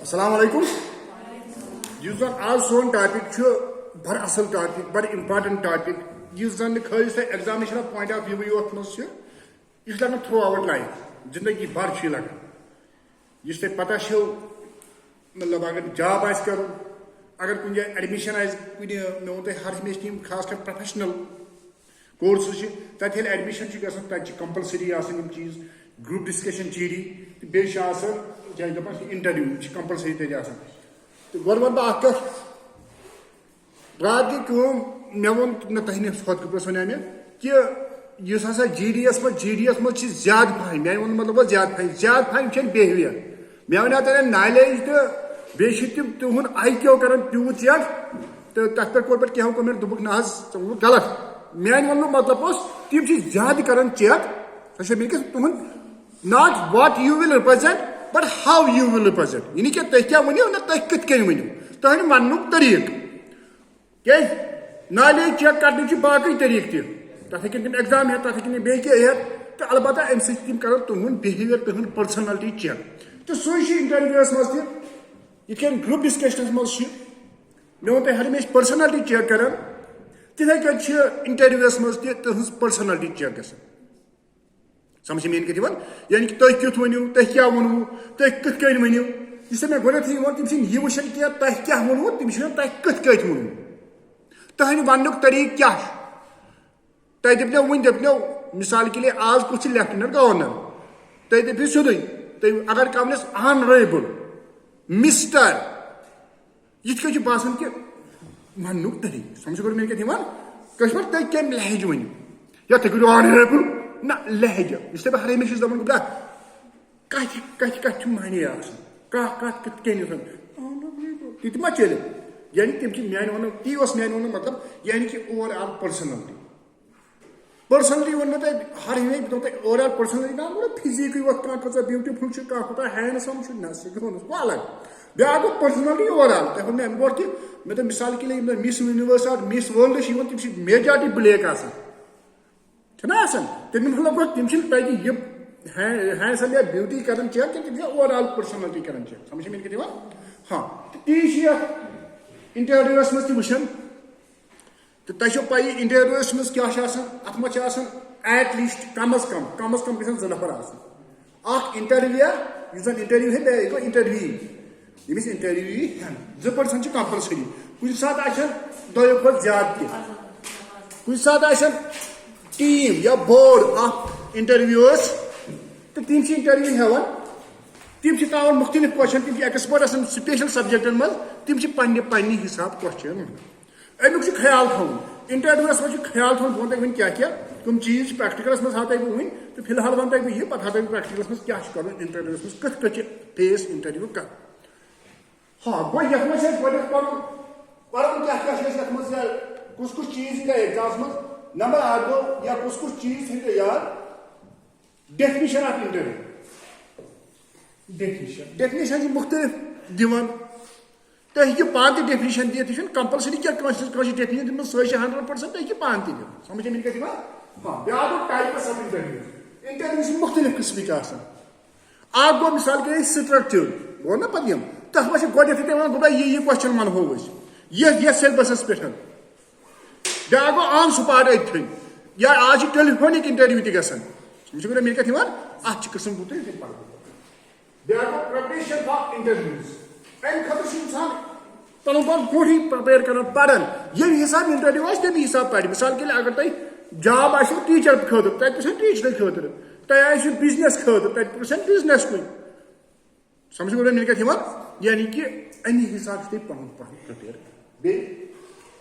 السلام علیکم یُس زن آز سون ٹاپک بڑ اصل ٹاپک بڑ امپارٹنٹ ٹاپک یُس زن خٲلی تۄہہِ ایگزامنیشن پویِنٹ آف ویو یوت منٛز چھُ یہِ چھُ لگان تھرٛوٗ آوُٹ لایف زندگی بھر چھُ یہِ لگان یُس تۄہہِ پتہ چھو مطلب اگر جاب آسہِ کرُن اگر کُنہِ جایہِ ایڈمِشن آسہِ کُنہِ مےٚ ووٚن تۄہہِ ہر ہمیشہِ یِم خاص کر پروفیشنل کورسز چھِ تتہِ ییٚلہِ ایڈمِشن چھُ گژھان تتہِ چھِ کمپلسری آسان یِم چیٖز گروپ ڈسکشن جی ڈی تہٕ بیٚیہِ چھِ آسان کیٛاہ چھِ دپان انٹرویو یہِ چھِ کمپلسری تتہِ آسان تہٕ گۄڈٕ ونہٕ بہٕ اکھ کتھ راتھ گٔے کٲم مےٚ ووٚن نہ تۄہہِ نہٕ ہۄتھ پٲٹھۍ وَنیٛاو مےٚ کہِ یُس ہسا جی ڈی یس منٛز چھِ زیادٕ فاین میانہِ ووٚنُن مطلب گوٚو زیادٕ فاین چھنہٕ بِہیوِیر مےٚ وَنیٛاو تۄہہِ نالیج تہٕ بیٚیہِ چھِ تِم تِہُنٛد آی کیو کران تیوٗت چیک تہٕ تتھ پٮ۪ٹھ کوٚر پتہٕ کینٛہو کوٚر مےٚ دوٚپُکھ نہ حظ ژٕ ووٚنُکھ غلط میانہِ وَننُک مطلب اوس تِم چھِ زیادٕ کران چیک سۄ چھِ بیٚیہِ تُہُنٛد not what you will represent but how you will رِپرٛزنٹ یہِ نہٕ کینٛہہ تُہۍ کیٛاہ ؤنِو نہ تُہۍ کِتھ کٔنۍ ؤنِو تُہنٛدِ وننُک طریٖقہٕ کیٛازِ نالیج چیک کرنٕکۍ چھِ باقٕے طریٖقہٕ تہِ تتھ ہیٚکن تِم ایگزام ہٮ۪تھ تتھ ہیٚکن تِم بیٚیہِ کینٛہہ ہٮ۪تھ تہٕ البتہ امہِ سۭتۍ چھِ تِم کران تُہُنٛد بِہیوِیر تُہُنٛد پٔرسنلٹی چیک تہٕ سُے چھُ انٹرویوس منٛز تہِ یِتھ کٔنۍ گروپ ڈسکشنس منٛز چھِ مےٚ ووٚن تۄہہِ ہر ہمیشہِ پٔرسنلٹی چیک کران تِتھے کٔنۍ چھِ انٹرویوس منٛز تہِ تٕہٕنٛز پٔرسنلٹی چیک گژھان سمجھ میٲنۍ کتھ یِوان یعنی کہِ تُہۍ کیُتھ ؤنِو تُہۍ کیٛاہ ووٚنوُ تُہۍ کِتھ کٔنۍ ؤنِو یُس تۄہہِ مےٚ گۄڈنیتھٕے ووٚن تِم چھِنہٕ یہِ وٕچھان کینٛہہ تۄہہِ کیٛاہ ووٚنوُ تِم چھِ وَنان تۄہہِ کِتھ کٔنۍ ووٚنوُ تُہنٛدِ وننُک طریٖقہٕ کیٛاہ چھُ تۄہہِ دٔپنو وٕنۍ دٔپنو مثال کے لیے آز کُس چھُ لیفٹنٹ گورنر تُہۍ دٔپِو سیوٚدُے تُہۍ اگر کانٛہہ ونٮ۪س آنریبل مسٹر یِتھ کٔنۍ چھُ باسان کہِ وننُک طریٖقہٕ سمجھ گوٚو میٲنۍ کتھ یِوان کٲشِر پٲٹھۍ تُہۍ کمہِ لہجہِ ؤنِو یا تُہۍ کٔرِو آنریبل نہ لہجہ یُس تۄہہِ بہٕ ہر ہمیشہِ چھُس دپان کتھِ چھُ معنے آسان کانٛہہ کتھ کِتھ کٔنۍ تہِ تہِ ما چلہِ یعنی تِم چھِ میانہِ وننُک تی اوس میانہِ وننُک مطلب یعنی کہِ اوور آل پٔرسنلٹی ووٚن مےٚ تۄہہِ ہر ہمیشہِ بہٕ دپہٕ تۄہہِ اوور آل پٔرسنلٹی نہ گوٚو فِزیٖکٕے وقت کانٛہہ کۭژاہ بیوٗٹِفُل چھُ کانٛہہ کوٗتاہ ہینڈسم چھُ نہ سُہ گوٚو الگ بیاکھ گوٚو پٔرسنلٹی اوور آل تۄہہِ ووٚن مےٚ اَمہِ برونٛٹھ تہِ مےٚ دوٚپ مِثال کے لیے یِم زن مِس یوٗنِوٲرس آر مِس وٲرلڈ چھِ یِوان تِم چھِ میجارٹی بلیک آسان چھُنہ آسان تَمیُک مطلب گوٚو تِم چھِنہٕ تَتہِ یہِ ہینڈسم یا بیوٗٹی کران چیک کینٛہہ تِم چھِ اوور آل پٔرسنلٹی کران چیک سمجھ میٲنۍ کتھ یِوان ہاں تہٕ تی چھِ یتھ انٹرویوس منٛز تہِ وٕچھان تہٕ تۄہہِ چھو پَیی انٹرویوس منٛز کیٛاہ چھُ آسان اتھ منٛز چھِ آسان ایٹ لیٖسٹ کم از کم گژھن 2 نفر آسٕنۍ اکھ انٹرویور یُس زن انٹرویو ہیٚیہِ بیٚیہِ گوٚو انٹرویو ییٚمِس انٹرویو یی ہٮ۪نہٕ 2 پٔرسن چھِ کمپلسری کُنہِ ساتہٕ آسن 2 کھۄتہٕ زیادٕ تہِ کُنہِ ساتہٕ آسن ٹیٖم یا بورڈ اکھ انٹرویوس تہٕ تِم چھِ انٹرویو ہٮ۪وان تِم چھِ تراوان مختلف کوسچن تِم چھِ ایکسپٲرٹ آسان سپیشل سبجیکٹن منٛز تِم چھِ پننہِ حساب کوسچن امیُک چھُ خیال تھاوُن انٹرویوس منٛز چھُ خیال تھاوُن بہٕ وَنہٕ تۄہہِ وۄنۍ کیٛاہ کیٛاہ کٕم چیٖز چھِ پریکٹِکلس منٛز ہاو تۄہہِ بہٕ وٕنۍ تہٕ فِلحال وَنہٕ تۄہہِ بہٕ یہِ پتہٕ ہاو تۄہہِ بہٕ پریکٹِکلس منٛز کیٛاہ چھُ کرُن انٹرویوس منٛز کِتھ کٔنۍ چھِ فیس انٹرویو کرُن ہاں گوٚو یتھ منٛز چھِ اَسہِ گۄڈٕنیتھ پرُن کیٛاہ کیٛاہ چھُ اَسہِ یتھ منٛز یا کُس کُس چیٖز یی تۄہہِ ایگزامس منٛز نمبر 1 گوٚو یا کُس کُس چیٖز تھٲیِو تُہۍ یاد ڈیفنِشن آف انٹرویو ڈیفنِشن چھِ مختلف دِوان تُہۍ ہیٚکِو پانہٕ تہِ ڈیفنِشن دِتھ یہِ چھُنہٕ کمپلسری کینٛہہ کٲنٛسہِ ڈیفنِشن دِمٕژ سۄے چھِ 100% تُہۍ ہیٚکِو پانہٕ تہِ دِتھ سمجھ میٲنۍ کتھ یِوان ہاں بیاکھ گوٚو ٹایپس آف انٹرویو چھِ مختلف قٕسمٕکۍ آسان اکھ گوٚو مثال کے لیے سٹرکچر گوٚو نا پتہٕ یِم تتھ منٛز چھِ گۄڈنیتھٕے تۄہہِ ونان گوٚو یہِ کوسچن ونہو أسۍ یتھ سیلبسس پٮ۪ٹھ بیاکھ گوٚو آن سپاٹ أتھۍ یا آز چھِ ٹیلیفونِک انٹرویو تہِ گژھان سمجھ گوٚو میٲنۍ کتھ یِوان اتھ چھِ قٕسم گوٚو تۄہہِ بیاکھ گوٚو پریپریشن فار انٹرویوز امہِ خٲطرٕ چھُ انسان پنُن پان برونٛٹھٕے پرپیر کران پران ییٚمہِ حساب انٹرویو آسہِ تمہِ حساب پرِ مثال کے لیے اگر تۄہہِ جاب آسیو ٹیٖچر خٲطرٕ تتہِ پرژھن ٹیٖچرٕ خٲطرٕ تۄہہِ آسیو بِزنس خٲطرٕ تتہِ پرژھن بِزنس کُن سمجھ گوٚو میٲنۍ کتھ یِوان یعنی کہِ امہِ حساب چھُ تۄہہِ پنُن پان پرپیر بیٚیہِ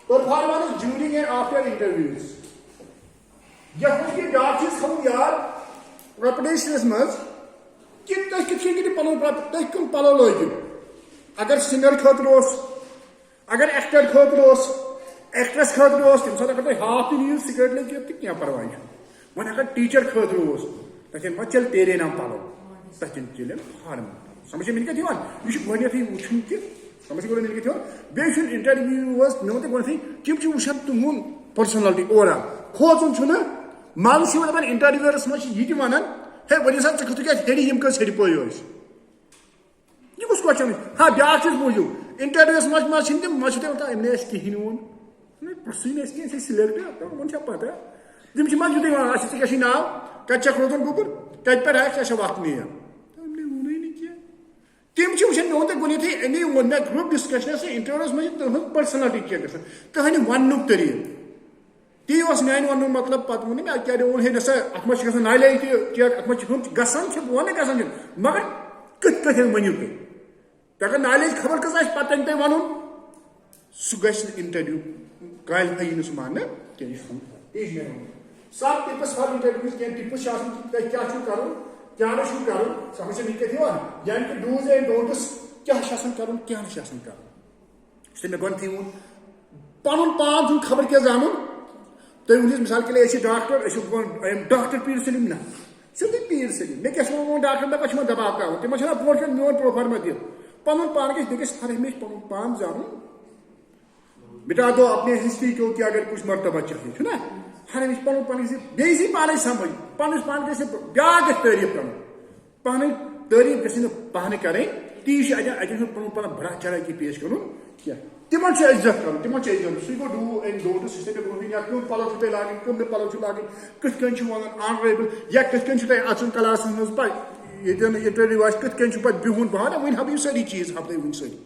performance during and after interviews یتھ منٛز کہِ بیاکھ چیٖز تھاوُن یاد پرپریشنس منٛز کہِ تُہۍ کِتھ کٔنۍ کٔرِو پنُن تُہۍ کٕم پلو لٲگِو اگر سِنگر خٲطرٕ اوس اگر ایکٹر خٲطرٕ اوس ایکٹرس خٲطرٕ اوس تمہِ ساتہٕ اگر تُہۍ ہاف تہِ نِیِو سِکٲرٹ لٲگِو تہِ کینٛہہ پرواے چھُنہٕ وۄنۍ اگر ٹیٖچر خٲطرٕ اوس تتٮ۪ن ما چلہِ تیرے نام پلو تتٮ۪ن چلن فارمل پلو سمجھ میٲنۍ کتھ یِوان یہِ چھُ گۄڈنیتھٕے وٕچھُن کہِ سمجھ گوٚو میٲنۍ کتھ یِوان بیٚیہِ چھُنہٕ انٹرویوس مےٚ ووٚن تۄہہِ گۄڈنیتھٕے تِم چھِ وٕچھان تُہُنٛد پٔرسنلٹی اوور آل کھوژُن چھُنہٕ منٛزٕ چھِ دپان انٹرویورس منٛز چھِ یہِ تہِ ونان ہے ؤنِو سا ژٕ کِتھ کٔنۍ ہیٚرِ یِم کٔژ ہیٚرِ پٲے ٲسۍ یہِ گوٚژھ کس کوشچن ہاں بیاا چیز بوٗزِو انٹرویوس مز تم مزہ امن کہین وون پرژھٕے کھیل سلیکٹ تمن پتہ تم یُتُے ونان اچھا ژےٚ کیٛاہ چھُے ناو کتہِ چھکھ روزان گوٚبُر کتہِ پٮ۪ٹھ آکھ ژےٚ چھا وتھ نیر تمنے ووٚنُے نہٕ کینٛہہ تم وٕچھان مےٚ ووٚن تۄہہِ گۄڈنیٚتھٕے امی ووٚن مےٚ گرُپ ڈسکشنس انٹرویوس منٛز تُہنٛز پٔرسنلٹی کیٛاہ گژھان تُہنٛدِ وننُک طریٖقہٕ تی اوس میانہِ وننُک مطلب پتہٕ ووٚن مےٚ کیٛاہ ووٚن ہے نسا اتھ منٛز چھِ گژھان نالیج تہِ چیک اتھ منٛز چھِ ہُم گژھان چھِ بہٕ وَنہٕ گژھان چھِ مگر کِتھ کٲٹھۍ ؤنِو تُہۍ اگر نالیج خبر کٔژ آسہِ پتہٕ تَمہِ تۄہہِ وَنُن سُہ گژھِ نہٕ انٹرویو کالِفاے یی نہٕ سُہ ماننہٕ کینٛہہ تی چھُ مےٚ ووٚنمُت سب ٹپس فار انٹرویوز کینٛہہ ٹپس چھِ آسان تۄہہِ کیٛاہ چھُو کَرُن کیٛاہ نہٕ چھُو کَرُن سمجھ چھا مےٚ کتھ یِوان یعنی کہِ ڈوٗز اینڈ ڈونٹٕس کیٛاہ چھُ آسان کَرُن کیٛاہ نہٕ چھُ آسان کَرُن یُس تۄہہِ مےٚ گۄڈنیٚتھٕے ووٚن پنُن پان چھُنہٕ خبر کیٛاہ زانُن تُہۍ ؤنِو مِثال کے لیے أسۍ چھِ ڈاکٹر أسۍ چھِ ڈاکٹر پیٖر سلیٖم نہ سیوٚدُے پیٖر سلیٖم مےٚ کیٛاہ چھُ ووٚنمُت ڈاکٹر دپان چھِ یِمن دباو تراوُن تِمن چھُنہ برونٛٹھ کَنۍ میون پروفارما دِتھ پنُن پان گژھِ بیٚیہِ گژھِ ہر ہمیشہِ پنُن پان زانُن مٹا دو اپنے ہسٹری کو کہ اگر کچھ مرتبہ چاہیے چھُ نا ہر ہمیشہِ پنُن پان گژھِ بیٚیہِ یی پانے سمجھ پنُن پان گژھِ بیٛاکھ گژھِ تعریٖف کرُن پنٕنۍ تعریٖف گژھِ نہٕ پانہٕ کَرٕنۍ تی چھُ اَتٮ۪ن چھُنہٕ پنُن پان بڑا چڑھا کہِ پیش کرُن کینٛہہ تمن چھُ عزت کرُن تمن چھُ عزت سُہ گوٚو ڈوٗ اینڈ ڈونٹٕس سُہ چھُ تۄہہِ برونٛٹھ یا کٕم پلو چھِو تۄہہِ لاگٕنۍ کٕم نہٕ پلو چھِو لاگٕنۍ کِتھ کٔنۍ چھُ وَنُن آنریبل یا کِتھ کٔنۍ چھُ تۄہہِ اژُن کلاسس منٛز پتہٕ ییٚتٮ۪ن انٹرویو آسہِ کِتھ کٔنۍ چھُ پتہٕ بِہُن بہان وۄنۍ ہاو یِم سٲری چیٖز ہاو تۄہہِ وٕنۍ سٲری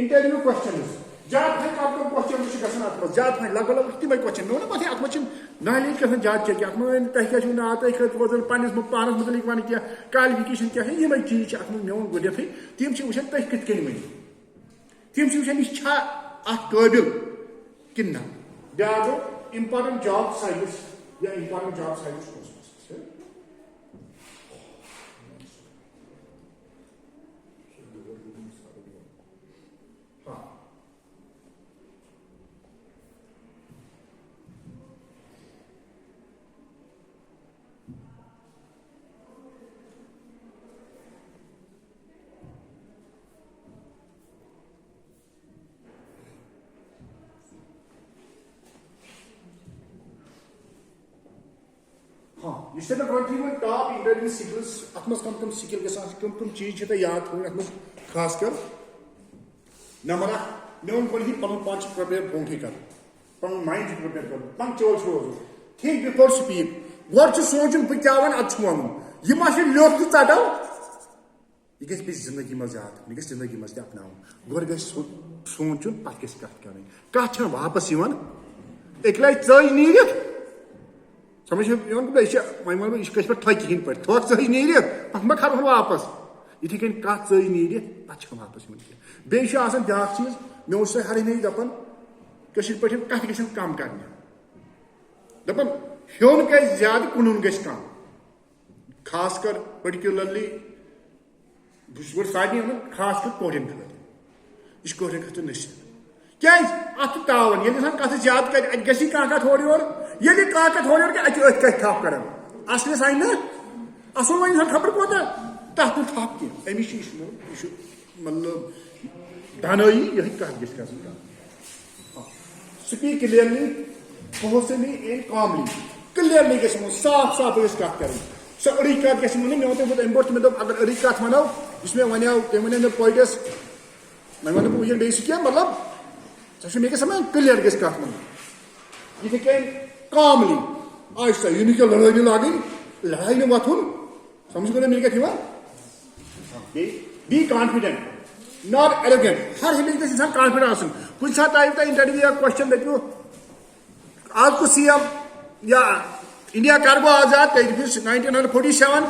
انٹرویو کوسچنز زیادٕ پھنۍ کم کم کوسچن چھِ گژھان اتھ منٛز زیادٕ پھنۍ لگ بگ تِمے کوسچن مےٚ ووٚن پتہٕ اتھ منٛز چھِ نالیج گژھان زیادٕ چیک اتھ منٛز تۄہہِ کیٛاہ چھُو ناو تُہۍ کَتہِ روزان پننس پانس متعلق ونہٕ کینٛہہ کالفِکیشن کیٛاہ چھِ یِمے چیٖز چھِ اتھ منٛز مےٚ ووٚن گۄڈنیٚتھٕے تِم چھِ وٕچھان تُہۍ کِتھ کٔنۍ ؤنِو تِم چھِ وٕچھان یہِ چھا اتھ قٲبِل کِنہٕ نہ بیٛاکھ گوٚو امپارٹنٹ جاب سایلز یا امپارٹنٹ جاب سایلز یہ تمہیں گۄڈنیٚتھٕے ٹاپ انٹرویو سکلز اتھ منٛز کم سکل گژھان کم چیٖز چھِ تۄہہِ یاد تھاوٕنۍ اتھ منٛز خاص کر نمبر اکھ مےٚ ووٚن گۄڈنیٚتھٕے پنُن پان چھُ پرٛپیر برونٛٹھٕے کرُن پنُن مایِنڈ چھُ پرٛپیر کرُن پنٛکچُوَل چھُ روزُن تھِنک بِفور سپیٖک گۄڈٕ چھُ سونٛچُن بہٕ کیٛاہ وَنہٕ اَدٕ چھُ وَنُن یہِ ما چھُ لیوٚکھ تہٕ ژَٹو یہِ گژھِ بیٚیہِ زندگی منٛز یاد تھاوُن یہِ گژھِ زندگی منٛز تہِ اپناوُن گۄڈٕ گژھِ سونٛچُن پتہٕ گژھِ کتھ کرٕنۍ کتھ چھنہٕ واپس یِوان اکہِ لٹہِ ژٔج نیٖرِتھ سمجھ یِوان وۄنۍ وَنہٕ بہٕ یہِ گژھِ پتہٕ ٹھۄکہِ ہِنٛدۍ پٲٹھۍ تھوٚکھ ژٔج نیٖرِتھ پتہٕ ما کھارہون واپس یِتھٕے کٔنۍ کتھ ژٔج نیٖرِتھ پتہٕ چھنہٕ واپس یِوان کینٛہہ بیٚیہِ چھُ آسان بیٛاکھ چیٖز مےٚ اوس تۄہہِ ہر ہمیشہِ دپان کٲشِر پٲٹھۍ کتھٕ گژھن کم کرنہِ دپان ہیوٚن گژھِ زیادٕ کٕنُن گژھِ کم خاص کر پٔٹِکیوٗلرلی بہٕ چھُس گۄڈٕ سارنٕے ونان خاص کر کورٮ۪ن خٲطرٕ یہِ چھُ کورٮ۪ن خٲطرٕ نصیحت کیٛازِ اتھ چھُ تاوان ییٚلہِ انسان کتھٕ زیادٕ کرِ اتہِ گژھی کانٛہہ کتھ ہورٕ یورٕ ییٚلہِ کانٛہہ کتھ ہورٕ یورٕ کرِ اتہِ چھِ أتھۍ کتھِ تھپھ کران اصلس آیہِ نہٕ اصل وۄنۍ انسان خبر کوتاہ تتھ نہٕ تھپھ کینٛہہ أمِس چھُ یہِ چھُ مطلب دانٲیی یِہٕے کتھ گژھِ گژھٕنۍ سپیٖک کلیرلی فورسلی اینڈ کاملی کلیرلی گژھِ یِمن صاف صاف گژھِ کتھ کرٕنۍ سۄ أڑٕج کتھ گژھِ نہٕ ونٕنۍ مےٚ ووٚن تۄہہِ اَمہِ برونٛٹھ تہِ مےٚ دوٚپ اگر أڑٕج کتھ ونو یُس مےٚ ونیو تٔمۍ ونیو مےٚ پویٹس وۄنۍ ونہٕ بہٕ وٕنکیٚن بیٚیہِ سُہ کینٛہہ مطلب ژےٚ چھُ مےٚ گژھِ سمجھ کلیر گژھِ کتھ ونٕنۍ یِتھٕے کٔنۍ کاملی آہستہ یہِ نہٕ کینٛہہ لڑٲے نہٕ لاگٕنۍ لڑایہِ نہٕ وۄتھُن سمجھ گوٚو نا مےٚ کتھ یِوان بیٚیہِ بی کانفِڈنٹ ناٹ ایروگینٹ ہر ہمیشہِ گژھِ انسان کانفِڈنٹ آسُن کُنہِ ساتہٕ آیہِ تۄہہِ انٹرویو یا کوسچن دٔپِو آز کُس سی ایم یا انڈیا کر گوٚو آزاد تُہۍ دٔپِو 1947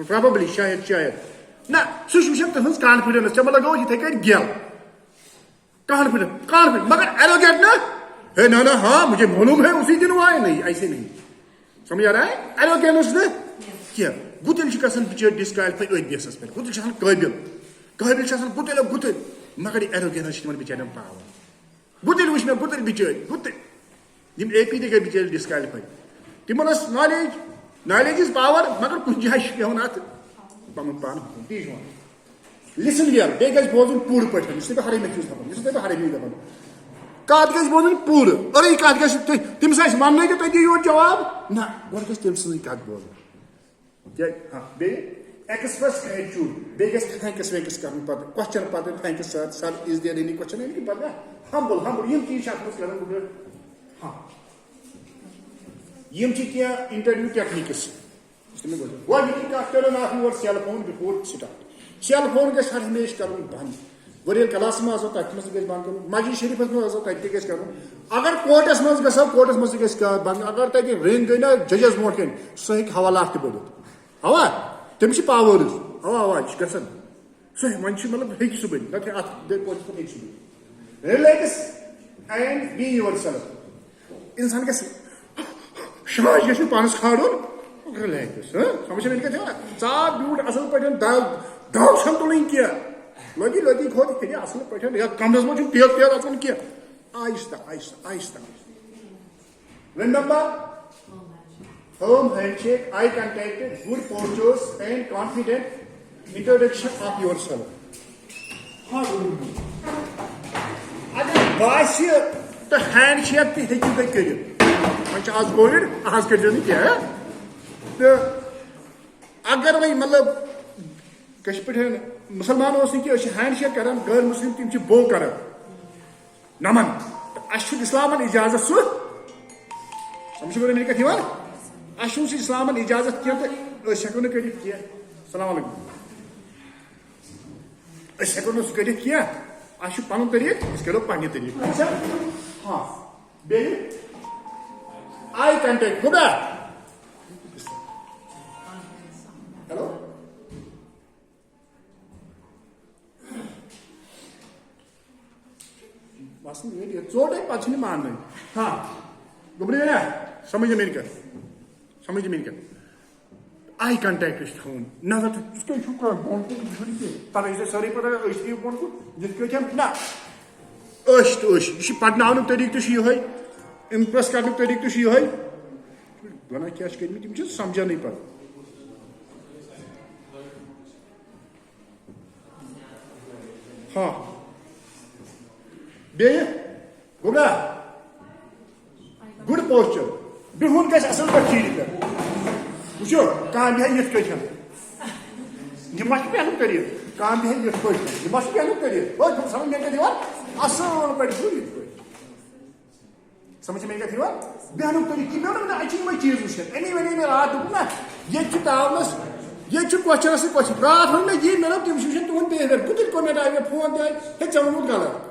پرابلی شاید نہ سُہ چھُ وٕچھان تُہنٛز کانفِڈنس ژےٚ ما لگٲو یِتھٕے کٔنۍ گٮ۪ل کانفِڈنٹ مگر ایروگینٹ نا ہے نہ ہاں مجھے معلوم ہے اسی دن ہوا ہے نہیں ایسے نہیں سمجھ آ رہا ہے ایروگینس نہٕ کینٛہہ گُتٕلۍ چھِ گژھان بِچٲرۍ ڈِسکالِفاے أتھۍ بیسس پٮ۪ٹھ گُتٕلۍ چھِ آسان قٲبِل چھِ آسان گُتٕلۍ مگر یہِ ایروگینس چھِ تِمن بِچارٮ۪ن پاور گُتٕلۍ وٕچھ مےٚ گُتٕلۍ بِچٲرۍ گُتٕلۍ یِم اے پی تہِ گٔے بِچٲرۍ ڈِسکالِفاے تِمن ٲس نالیج از پاور مگر کُنہِ جایہِ چھُ پیوان اتھ پنُن پان تی چھُ ونان لِسن ویل بیٚیہِ گژھِ بوزُن پوٗرٕ پٲٹھۍ یُس تۄہہِ بہٕ ہر ہمیشہِ چھُس دپان یُس تۄہہِ بہٕ ہر ہمیشہِ دپان کتھ گژھِ بوزٕنۍ پوٗرٕ أرٕے کتھ گژھِ تٔمِس آسہِ وننٕے تہٕ تُہۍ دِیِو یورٕ جواب نہ گۄڈٕ گژھِ تٔمۍ سٕنٛزٕے کتھ بوزٕنۍ ہاں ایکسپریس گریٹیوڈ بیٚیہِ گژھِ تھینکس وینکس کرُن پتہٕ کوسچن پتہٕ thanks sir sir is there any question any پتہٕ ہمبل یِم چیٖز چھِ اتھ منٛز کران ہاں یِم چھِ کینٛہہ انٹرویو ٹیکنیکس گۄڈنِچی کتھ turn off your cell phone before start cell phone گژھِ ہر ہمیشہِ کرُن بنٛد ؤرین کلاس منٛز آسو تتھ منٛز تہِ گژھِ بنٛد کرُن مسجد شریفس منٛز آسو تتہِ تہِ گژھِ کرُن اگر کورٹس منٛز گژھو کورٹس منٛز تہِ گژھِ بنٛد اگر تتہِ رنگ گٔے نا ججس برونٛٹھ کَنۍ سُہ ہیٚکہِ حوالات تہِ بٔرِتھ اوا تٔمِس چھِ پاورٕز اوا یہِ چھُ گژھان سُہ وۄنۍ چھُ مطلب ہیٚکہِ سُہ بٔرِتھ نتہٕ اتھ پوسٹس پٮ۪ٹھ ہیٚکہِ سُہ بٔرِتھ relax and be yourself انسان گژھِ شاش گژھِ نہٕ پانس کھارُن ریلیکس سمجھ مےٚ کیٛاہ ژاپ بیوٗٹھ اصل پٲٹھۍ دو چھنہٕ تُلٕنۍ کینٛہہ لٔگی کھوٚت ہیٚکہِ اصل پٲٹھۍ یا کمرس منٛز چھُنہٕ تیز اژان کینٛہہ آہستہ آہستہ آہستہ رِمبر firm handshake, eye contact, good postures, and confident introduction of yourself. اگر باسہِ تہٕ ہینڈ شیک تہِ ہیٚکِو تُہۍ کٔرِتھ وۄنۍ چھُ آز کووِڈ آز کٔرۍزیو نہٕ کینٛہہ تہٕ اگر وۄنۍ مطلب کٲشِر پٲٹھۍ مُسلمان اوس نہٕ کینٛہہ أسۍ چھِ ہینڈ شیک کران غٲر مُسلم تِم چھِ بو کران نمن تہٕ اَسہِ چھُ اِسلامن اِجازت سُہ سمجھ مےٚ کتھ یِوان اَسہِ چھُنہٕ سُہ اِسلامن اِجازت کینٛہہ تہٕ أسۍ ہٮ۪کو نہٕ کٔرِتھ کینٛہہ السلام علیکُم أسۍ ہٮ۪کو نہٕ سُہ کٔرِتھ کینٛہہ اَسہِ چھُ پنُن طریٖقہٕ أسۍ کرو پننہِ طریٖقہٕ ہاں بیٚیہِ آی کنٹیکٹ خدا ہیلو باسان ژوٚٹ پتہٕ چھِنہٕ ماننٕے ہاں دوٚپُن نا سمجھ میٲنۍ کتھ سمجھ میٲنۍ کتھ آی کنٹیکٹ چھُ تھاوُن نظر ژٕ کیٛاہ چھُکھ کران بۄن کُن پتہٕ ٲسۍ سٲری پتہ أسۍ یِیِو بۄن کُن یِتھ کٲٹھۍ نہ أسۍ تہٕ أسۍ یہِ چھُ پرناونُک طریٖقہٕ تہِ چھُ یِہوے اِمپرس کرنُک طریٖقہٕ تہِ چھُ یِہوے ونان کیٛاہ چھِ کٔرمٕتۍ یِم چھِ سمجھانٕے پتہٕ ہاں بیٚیہِ گوٚو گُڈ پوسچر بِہُن گژھِ اصل پٲٹھۍ ٹھیٖک پٲٹھۍ وٕچھو کانٛہہ بیٚہہِ یِتھ کٲٹھۍ یہِ ما چھُ بیٚہنُک طریٖقہٕ کانٛہہ بیٚہہِ یِتھ پٲٹھۍ یہِ ما چھُ بیٚہنُک طریٖقہٕ سمجھ مےٚ کتھ یِوان اصل پٲٹھۍ چھُ یِتھ پٲٹھۍ سمجھ مےٚ کتھ یِوان بیٚہنُک طریٖقہٕ مےٚ ووٚن اَتہِ چھِ یِمے چیٖز وٕچھِتھ امی وَنے مےٚ راتھ دوٚپُن نا ییٚتہِ چھُ تاونس ییٚتہِ چھُ کوسچنس سۭتۍ کوسچن راتھ ووٚن مےٚ یی مےٚ دوٚپ تِم چھِ وٕچھان تُہُنٛد بِہیویر کُتھ کوٚر مےٚ ٹایمہِ مےٚ فون تہِ ہے ژےٚ ووٚنمُت غلط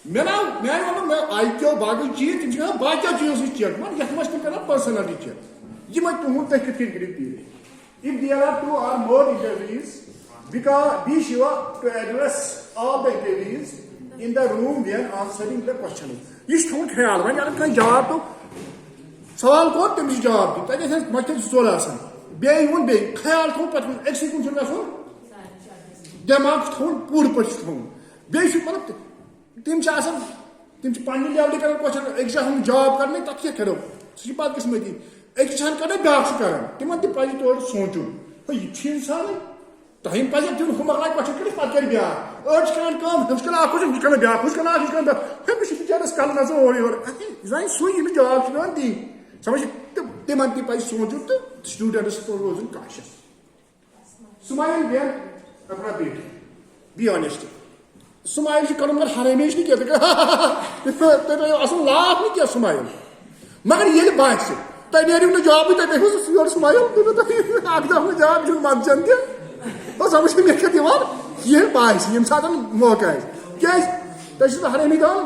مےٚ ووٚنُن مےٚ آی کیو باقٕے چیٖز تِم چھِ کران باقیو چیٖزو سۭتۍ چیک مگر یتھ منٛز چھِ تِم کران پٔرسنلٹی چیک یِمے تُہُنٛد تُہۍ کِتھ کٔنۍ کٔرِو deal if there are 2 or more interviewees be sure to address all the interviewees in the room when answering the questions یہِ چھُ تھاوُن خیال وۄنۍ اگر کانٛہہ جواب تو سوال کوٚر تٔمِس چھُ جواب دیُن تتہِ ٲسۍ مۄچھِ 2 ژور آسان بیٚیہِ ووٚن بیٚیہِ خیال تھاوُن پتہٕ ووٚن أکسٕے کُن چھُنہٕ گژھُن دٮ۪ماغ چھُ تھاوُن پوٗرٕ پٲٹھۍ چھُ تھاوُن بیٚیہِ چھُ مطلب تِم چھِ آسان تِم چھِ پننہِ لیولہِ کران کوسچن أکِس چھِ آسان جواب کرنٕے تتھ کیٛاہ کرو سُہ چھِ بدقٕسمتی أکِس چھِ آسان کران بیٛاکھ چھُ کران تِمن تہِ پزِ تورٕ سونٛچُن یہِ چھُ انسانٕے تۄہہِ پزِ دیُن ہُہ مۄکلاے کوسچن کٔرِتھ پتہٕ کرِ بیٛاکھ أڑۍ چھِ کران کٲم ہُہ چھُ کران اکھ کوسچن یہِ چھُ کران بیٛاکھ ہُہ چھُ کران اکھ یہِ چھُ کران بیٛاکھ أمِس چھُ بِچارس کلہٕ نژان اورٕ یورٕ زن سُے ییٚمِس جواب چھُ پیوان دِنۍ سمجھ تہٕ تِمن تہِ پزِ سونٛچُن تہٕ سٹوٗڈنٹس روزُن cautious smile when appropriate be honest smile چھُ کرُن مگر ہر ہمیشہِ نہٕ کینٛہہ تُہۍ ترٲیِو اصل لاف نہٕ کینٛہہ سمایل مگر ییٚلہِ باسہِ تۄہہِ نیریو نہٕ جابٕے تۄہہِ ترٲیوٕ یورٕ سمایل اکھ دۄہ نہٕ جاب چھُنہٕ منٛدچھان تہِ سمجھ مےٚ کتھ یِوان ییٚلہِ باسہِ ییٚمہِ ساتہٕ موقعہٕ آسہِ کیٛازِ تۄہہِ چھُس بہٕ ہر ہمیشہِ دپان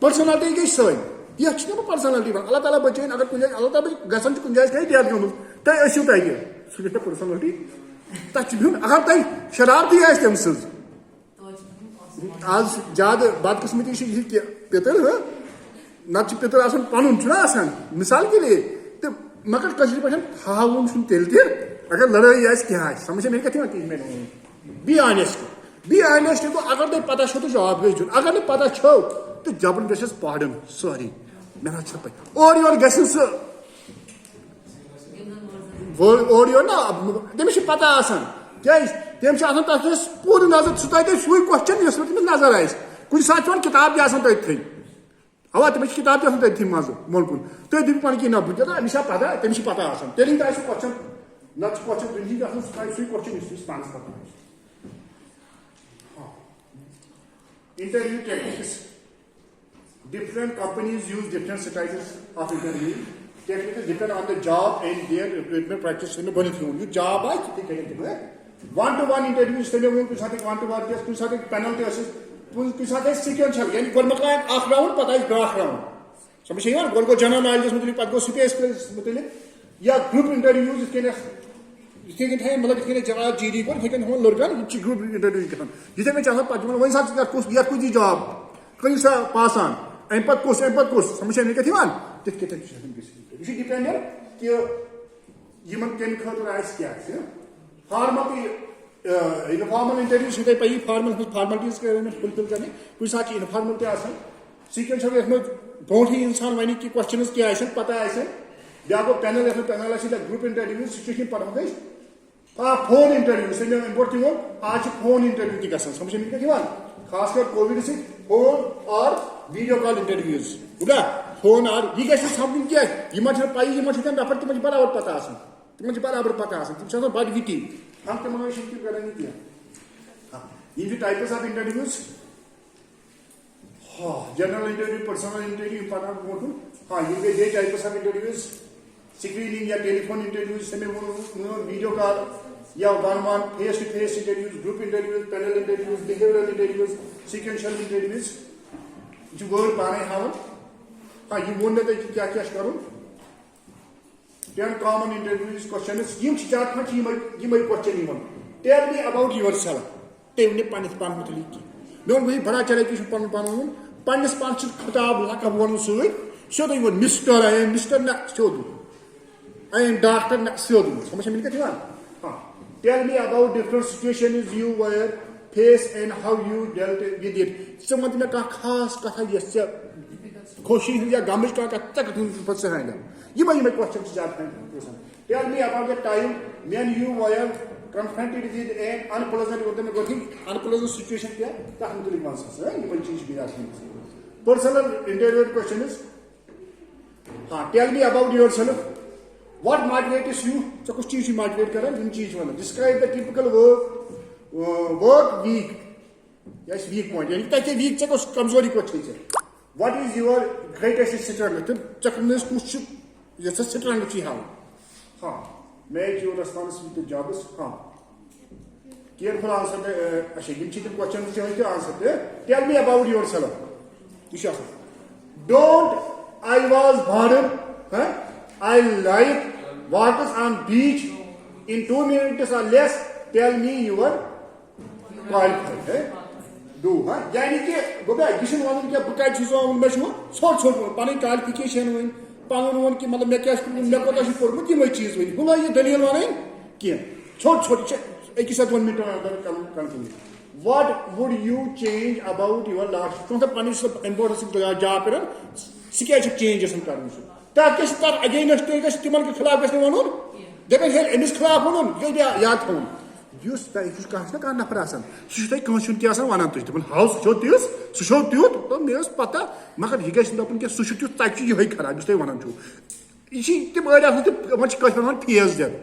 پٔرسنلٹی گٔے سٲنۍ یتھ چھِ نہٕ پٔرسنلٹی ونان اللہ تعالیٰ بچٲیِن اگر کُنہِ جایہِ اللہ تعالیٰ گژھان چھُ کُنہِ جایہِ کٲنٛسہِ ڈیتھ گٔمٕژ تۄہہِ ٲسِو تتہِ سُہ گژھِ پٔرسنلٹی تتھ چھُ بِہُن اگر تۄہہِ شرارتی آسہِ تٔمۍ سٕنٛز آز زیادٕ بدقٕسمتی چھِ یہِ پِتٕر نتہٕ چھِ پِتٕر آسان پنُن چھُنہ آسان مثال کے لیے تہٕ مگر کٲشِر پٲٹھۍ ہاوُن چھُنہٕ تیٚلہِ تہِ اگر لڑٲے آسہِ کینٛہہ آسہِ سمجھ مےٚ کتھ یِوان تی بی آنیسٹ گوٚو اگر تۄہہِ پتہ چھو تہٕ جواب گژھِ دیُن اگر نہٕ پتہ چھو تہٕ جبرن گژھٮ۪س پارڈن سٲری مےٚ نہ چھِ پاے اورٕ یورٕ گژھِ نہٕ سُہ اورٕ یورٕ نا تٔمِس چھِ پتہ آسان کیٛازِ تٔمۍ چھِ آسان تتھ منٛز پوٗرٕ نظر سُہ تۄہہِ سُے کوسچن یُس نہٕ تٔمِس نظر آسہِ کُنہِ ساتہٕ چھِ وۄنۍ کِتاب تہِ آسان تٔتھٕے اوا تٔمِس چھِ کِتاب تہِ آسان تٔتھی منٛزٕ بۄن کُن تُہۍ دِیِو پنٕنۍ کِنۍ نہ بہٕ دِمہٕ أمِس چھا پتہ تٔمِس چھِ پتہ آسان تیٚلہِ تہِ آسہِ کوسچن نت کوشچن دنہی گژھان سُے کوشچن یُس پانس پتہ آسہِ. Interview techniques. Different companies use different styles of interview. Techniques depend on the job and their recruitment practice. You job one-to-one interviews. One-to-one test. Panel test. Sequential. Yani gol maklan half round, pata is back round. Samjhe yaar gol ko general knowledge mutalik, pat go space mutalik. Ya group interviews iske ne یہ ہے مطلب یہ جواب G D پر ہوں لڑکن یہ group interview کر یہ میں چاہتا پہ ون سات یت کس دی جاب کئی سا پاسان ام پہ کس سمجھ میں کتان تھی یہ ڈپینڈ کہ کم خاطر آیا فارمل انفارمل انٹرویوز تھی پی فارملٹیز فلفل کرنے کچھ سات انفارمل تک سیکوینشل یھ برونٹھے انسان ون کہ کوشچنز کیا پتہ بیا گو panel panel group interviews situation پڑھنے فون انٹرویو سے امپورٹ تھی آج فون انٹرویو تھی گھن سمجھ میں کیا خاص کر کووڈ سی فون اور ویڈیو کال انٹرویوز بولا فون اور یہ گھر سمجھ کیا پی نفر تمہیں برابر پتہ تمہیں برابر پتہ تم بڑ وٹی ہم تمہیں کریں کی types of interviews general interview personal interview پتہ برو ہاں یہ گئی ٹائپس آف انٹرویوز سکریننگ یا ٹیلیفون انٹرویوز ویڈیو کال یا one face to face interviews group interviews panel interviews behavioural interviews sequential interviews یہ ورڈ پانے ہاؤ ہاں یہ ون مے کیا کر 10 کامن انٹرویوز کوشچنز زیادہ پہ یہ question tell me about your self تھی ون پنس پان متعلق کی وہی بڑا چلے کہ پن پان پنس پان خطاب لقب ون سیودے وون مسٹر آئی ایم مسٹر نہ سیود آئی ایم ڈاکٹر نہ سیود سمجھ میں کیا ہاں tell me about different situations you were face and how you dealt with it ژٕ ون مےٚ کانٛہہ خاص کتھا یۄس ژےٚ خوشی ہٕنٛز یا غمٕچ کانٛہہ کتھ ژےٚ کتھ پتہٕ ژٕ ہینڈل یِمے کوسچن چھِ زیادٕ پرٛژھان tell me about the time when you were confronted with an unpleasant situation kya تتھ متعلق ون سا یمن چیز بیٚیہِ آسان پرسنل انٹرویو کوسچنز ہاں tell me about yourself what motivates you ژےٚ کُس چیز چھُ موٹیویٹ کران یِم چیز ون describe the typical work week یا ویک پوائنٹ یعنی تتہِ ویک ژےٚ کۄس کمزوری کۄس چھے ژےٚ what is your greatest strength تہٕ ژےٚ منٛز کُس چھُ یۄس ژےٚ سٹرنگتھ چھِ ہاوان ہاں match your response with jobs ہاں کیئرفل آنسر اچھا یم تم question answer tell me about yourself یہ don't I was born I like walks on beach in 2 minutes or less tell me your qualified do ہاں یعنی کہ گویا یہ ون کہ بہ کتہ ون مے ژھوٹ ژھوٹ پن کوالیفکیشن ون پن ون کہ مطلب مے کوتاہ پورمت یمے چیز ون ہُہ یہ دلیل ون کی ژھوٹ ژھوٹ أکِس یا 2 منٹن اندر conclude what would you change about your last چون پنس امپورٹنس جاب کر سہ چینج کرن تاکہ تر اگینسٹ گھس تمن خلاف گھس ون دپن ہے امس خلاف ون یہ یاد تھون اس کھانا نفر آسان سہ کنس تہ ونان تھی دپان ہاؤ سہ تیس سہ تیوت مے پتہ مگر یہ گھس دپن کہ سہ تیوت تتہ یہ خراب اس تھی ونان یہ تم أڑ آسان تم ون فیس دین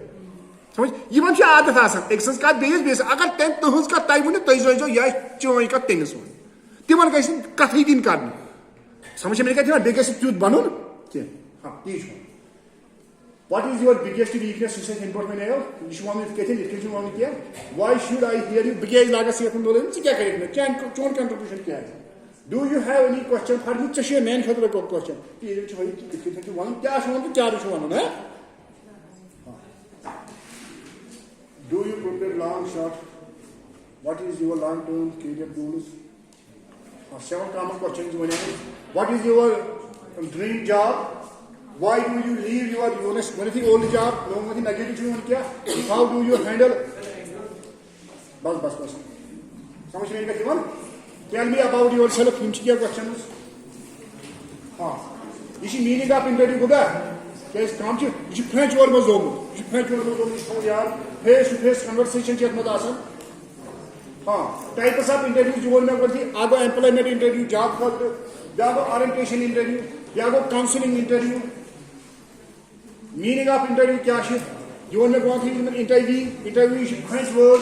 سمجھ یہ عادت آسان أکۍ سٕنٛز کتھ بیٚیِس اگر تم تہذ کتھ تۄہہِ ؤنِو تُہۍ زٲنۍزیو یہ چٲنۍ کتھ تٔمِس ون تمن گژھِ نہٕ کتھٕے دِنۍ کرنہٕ سمجھ مےٚ کتھ بیٚیہِ گژھِ تیُتھ بنُن کینٛہہ ہاں تی چھُ what is your biggest weakness یہ ہن پہ ونو یہ ون کتن ون کی why should I hire you بہ کیازِ لاگس یہ بولن ژٕ کیٛاہ کٔرِتھ مےٚ چون کنٹربیوشن کیٛاہ do you have any question for you ژےٚ چھُ میانہِ خٲطرٕ کوسچن یہ کتھ ون کیٛاہ چھُ ون تہٕ کیٛاہ چھُ ونُن do you prepare long shot what is your long term career goals 7 common questions one what is your dream job why do you leave your old job لوگوں کی نیگیٹو ون کیا how do you handle بس سمجھ میں کیا tell me about yourself M کیا questions ہاں یہ میٖنِنٛگ آف انٹرویو گوٚو کیٛازِ کٲم چھِ یہِ چھُ فرٛینچ ورڈ منٛز آمُت یہِ چھُ فرٛینچ ورڈ منٛز آمُت تھاوُن یاد فیس ٹو فیس کنورسیشن چھِ یتھ منٛز آسان ہاں ٹائپس آف انٹرویوز ووٚن مےٚ گۄڈٕنیتھٕے اکھ گوٚو ایمپلایمنٹ انٹرویو جاب خٲطرٕ بیاکھ گوٚو اورینٹیشن انٹرویو بیاکھ گوٚو counselling interview meaning of interview کیا You want to go through interview? Interview is French word.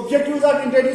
Objectives of interview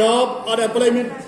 job or employment,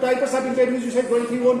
types of interviews you said going through one,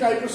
types.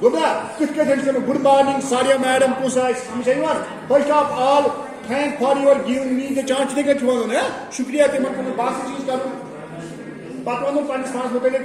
good morning, Sadia madam, first of all, thank for your giving me the chance to get one. Shukriya te man baat cheez karu. Baat wano panis panas mutalik.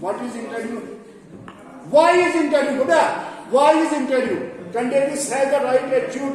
What is interview? Why is interview? Why is interview? Candidate has the right to choose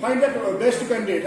find the best candidate.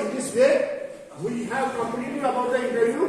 in this way we have completed about the interview.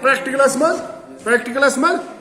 practicalus mal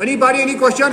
any question